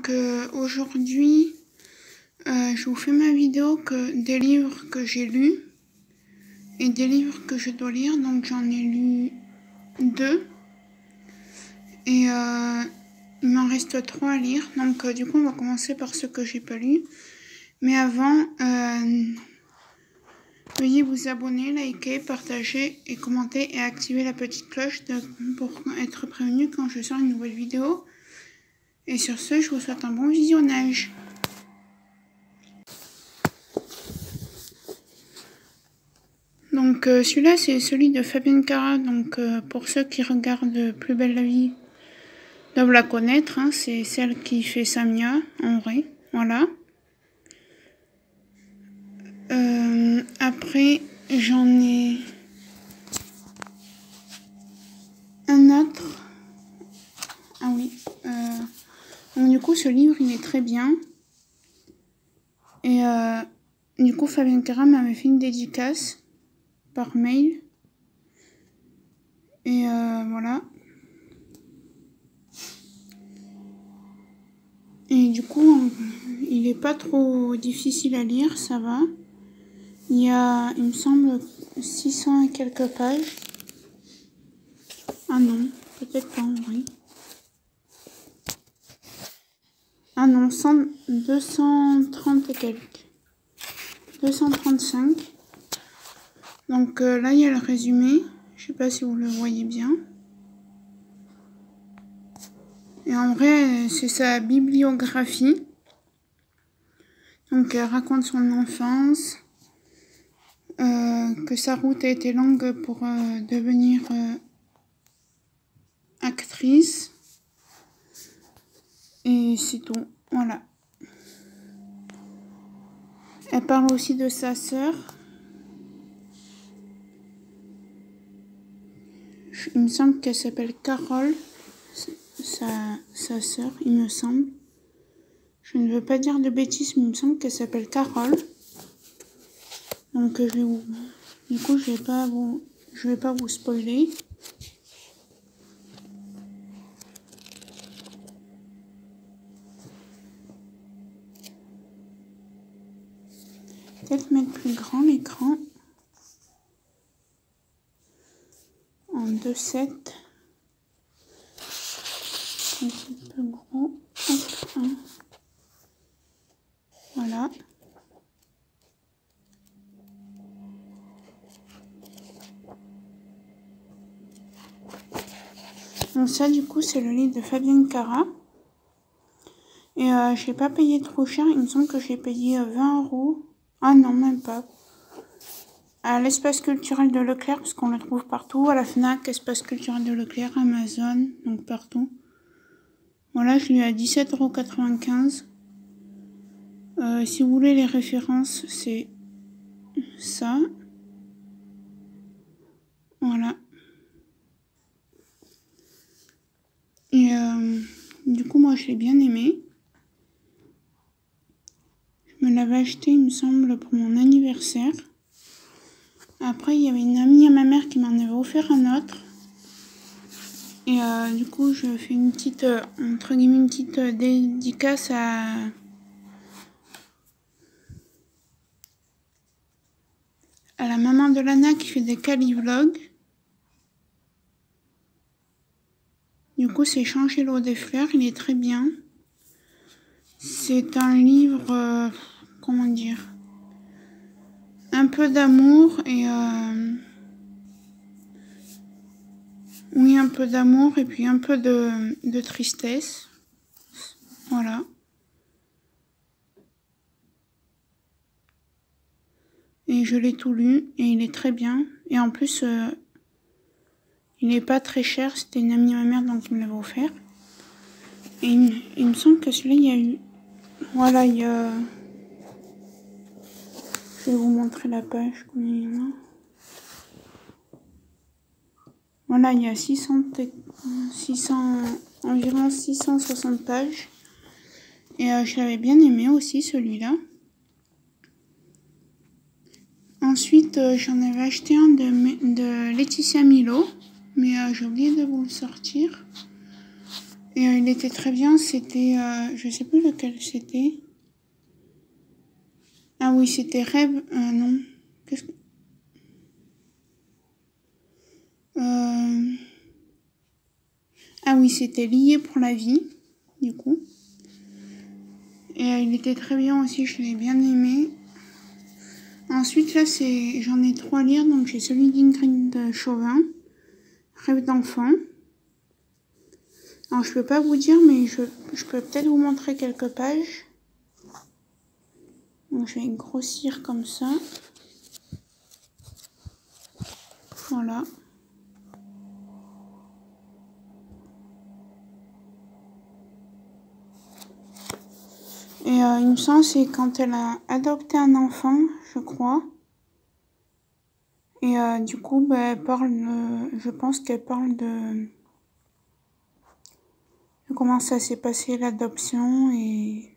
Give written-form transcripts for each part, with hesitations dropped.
Donc aujourd'hui, je vous fais ma vidéo des livres que j'ai lus et des livres que je dois lire. Donc j'en ai lu 2 et il m'en reste 3 à lire. Donc du coup on va commencer par ceux que j'ai pas lus. Mais avant, veuillez vous abonner, liker, partager et commenter et activer la petite cloche pour être prévenu quand je sors une nouvelle vidéo. Et sur ce, je vous souhaite un bon visionnage. Donc celui-là, c'est celui de Fabienne Cara. Donc pour ceux qui regardent Plus belle la vie, doivent la connaître. Hein, c'est celle qui fait Samia, en vrai. Voilà. Après, j'en ai un autre. Ah oui. Donc du coup, ce livre, il est très bien. Et du coup, Fabienne Cara m'avait fait une dédicace par mail. Et voilà. Et du coup, il est pas trop difficile à lire, ça va. Il y a, il me semble, 600 et quelques pages. Ah non, peut-être pas en vrai. Ah non, 230 et quelques. 235. Donc là, il y a le résumé. Je sais pas si vous le voyez bien. Et en vrai, c'est sa bibliographie. Donc elle raconte son enfance. Que sa route a été longue pour devenir actrice. Et c'est tout. Voilà. Elle parle aussi de sa sœur. Il me semble qu'elle s'appelle Carole. Sa sœur, il me semble. Je ne veux pas dire de bêtises, mais il me semble qu'elle s'appelle Carole. Donc du coup, je vais pas vous spoiler. Peut-être mettre plus grand l'écran. En 2:7. Un petit peu gros. Hop, hein. Voilà. Donc ça, du coup, c'est le livre de Fabienne Cara. Et je l'ai pas payé trop cher. Il me semble que j'ai payé 20 €. Ah non, même pas. À l'espace culturel de Leclerc, parce qu'on le trouve partout. À la Fnac, espace culturel de Leclerc, Amazon, donc partout. Voilà, je l'ai eu à 17,95 €. Si vous voulez les références, c'est ça. Voilà. Et du coup, moi, je l'ai bien aimé. Je me l'avais acheté, il me semble, pour mon anniversaire. Après, il y avait une amie à ma mère qui m'en avait offert un autre. Et du coup, je fais une petite, entre guillemets, une petite dédicace à la maman de Lana qui fait des calivlogs. Du coup, c'est Changer l'eau des fleurs, il est très bien. C'est un livre, comment dire, un peu d'amour et oui, un peu d'amour et puis un peu de tristesse. Voilà. Et je l'ai tout lu et il est très bien. Et en plus, il n'est pas très cher. C'était une amie de ma mère donc il me l'avait offert. Et il me semble que celui-là, il y a eu... Voilà, il y a... Je vais vous montrer la page. Combien il y en a. Voilà, il y a environ 660 pages. Et je l'avais bien aimé aussi, celui-là. Ensuite, j'en avais acheté un de Laetitia Milo. Mais j'ai oublié de vous le sortir. Et il était très bien, c'était... je sais plus lequel c'était. Ah oui, c'était Rêve... non. Qu'est-ce que... Ah oui, c'était Lié pour la vie, du coup. Et il était très bien aussi, je l'ai bien aimé. Ensuite, là, j'en ai 3 à lire, donc j'ai celui d'Ingrid Chauvin, Rêve d'enfant. Alors, je peux pas vous dire, mais je peux peut-être vous montrer quelques pages. Donc, je vais grossir comme ça. Voilà. Et il me semble c'est quand elle a adopté un enfant, je crois. Et du coup, bah, elle parle, je pense qu'elle parle de comment ça s'est passé l'adoption et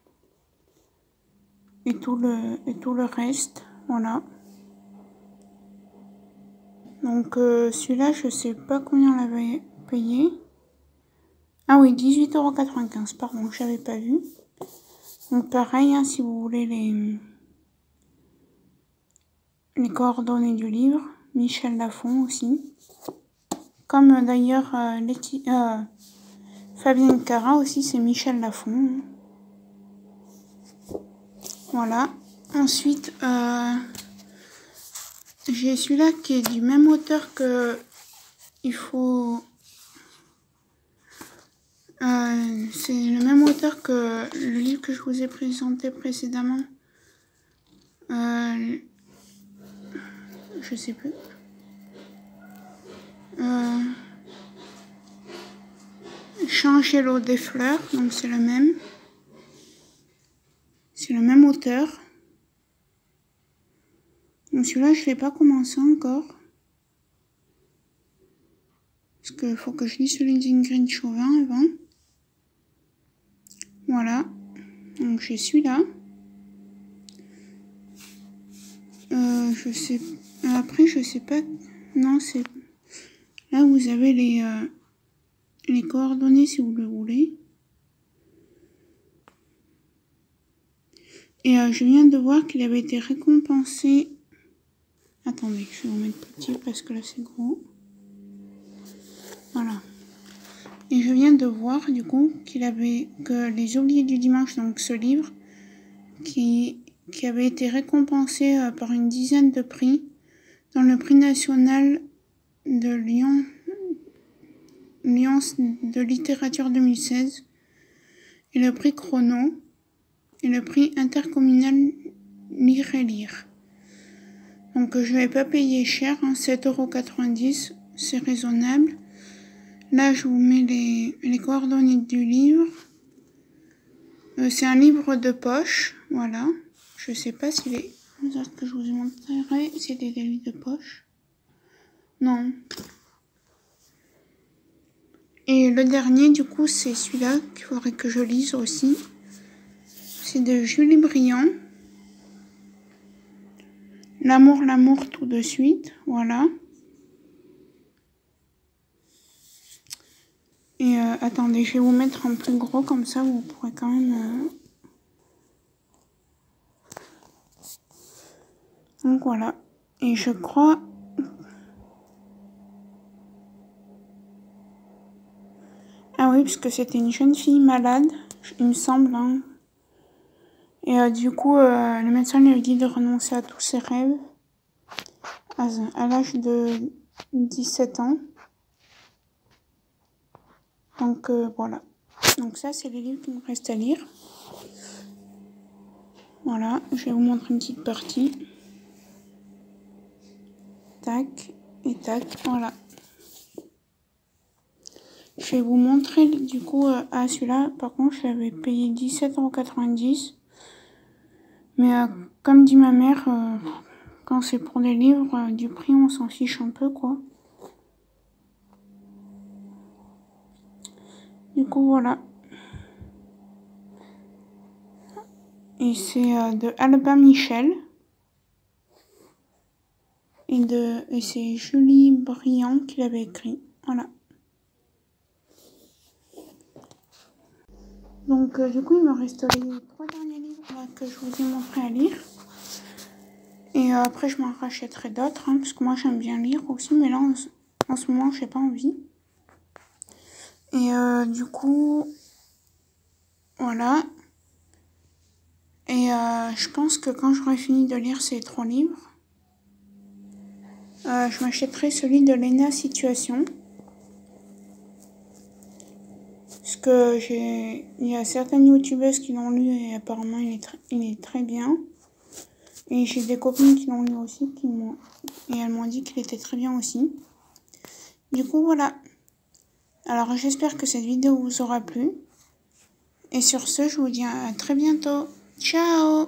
tout le reste. Voilà. Donc celui-là, je sais pas combien on l'avait payé. Ah oui, 18,95 €, pardon, j'avais pas vu. Donc pareil, hein, si vous voulez les coordonnées du livre, Michel Lafon aussi. Comme d'ailleurs Fabienne Cara aussi, c'est Michel Lafon. Voilà. Ensuite, j'ai celui-là qui est du même auteur que il faut... c'est le même auteur que le livre que je vous ai présenté précédemment. Je sais plus. Changer l'eau des fleurs, donc c'est le même. C'est le même auteur. Donc celui-là, je ne l'ai pas commencé encore. Parce qu'il faut que je lise celui d'Ingrid Chauvin avant. Voilà. Donc j'ai celui-là. Je sais... Après, je sais pas... Non, c'est... Là, vous avez les coordonnées si vous le voulez. Et je viens de voir qu'il avait été récompensé... Attendez, je vais vous mettre petit parce que là c'est gros. Voilà. Et je viens de voir du coup que Les Oubliés du Dimanche, donc ce livre, qui avait été récompensé par une dizaine de prix dans le prix national de Lyon de littérature 2016 et le prix Chrono et le prix intercommunal Lire et Lire. Donc je vais pas payer cher, hein, 7,90 €, c'est raisonnable. Là je vous mets les coordonnées du livre. C'est un livre de poche, voilà. Je sais pas si les autres que je vous ai montré, c'était des livres de poche. Non. Et le dernier, du coup, c'est celui-là qu'il faudrait que je lise aussi. C'est de Julie Briand. L'amour tout de suite, voilà. Et attendez, je vais vous mettre en plus gros, comme ça vous pourrez quand même... Donc voilà. Et je crois... Ah oui, parce que c'était une jeune fille malade, il me semble. Hein. Et du coup, le médecin lui a dit de renoncer à tous ses rêves à l'âge de 17 ans. Donc voilà. Donc ça, c'est les livres qui me restent à lire. Voilà, je vais vous montrer une petite partie. Tac et tac, voilà. Je vais vous montrer du coup, celui-là, par contre, je l'avais payé 17,90 €. Mais comme dit ma mère, quand c'est pour des livres, du prix, on s'en fiche un peu, quoi. Du coup, voilà. Et c'est de Albin Michel. Et c'est Julie Briand qui l'avait écrit. Voilà. Donc du coup, il me reste les 3 derniers livres là, que je vous ai montré à lire. Et après, je m'en rachèterai d'autres, hein, parce que moi, j'aime bien lire aussi, mais là, en ce moment, j'ai pas envie. Et du coup, voilà. Et je pense que quand j'aurai fini de lire ces 3 livres, je m'achèterai celui de Lena Situation. Parce que il y a certaines youtubeuses qui l'ont lu et apparemment il est très bien. Et j'ai des copines qui l'ont lu aussi et elles m'ont dit qu'il était très bien aussi. Du coup voilà. Alors j'espère que cette vidéo vous aura plu. Et sur ce, je vous dis à très bientôt. Ciao!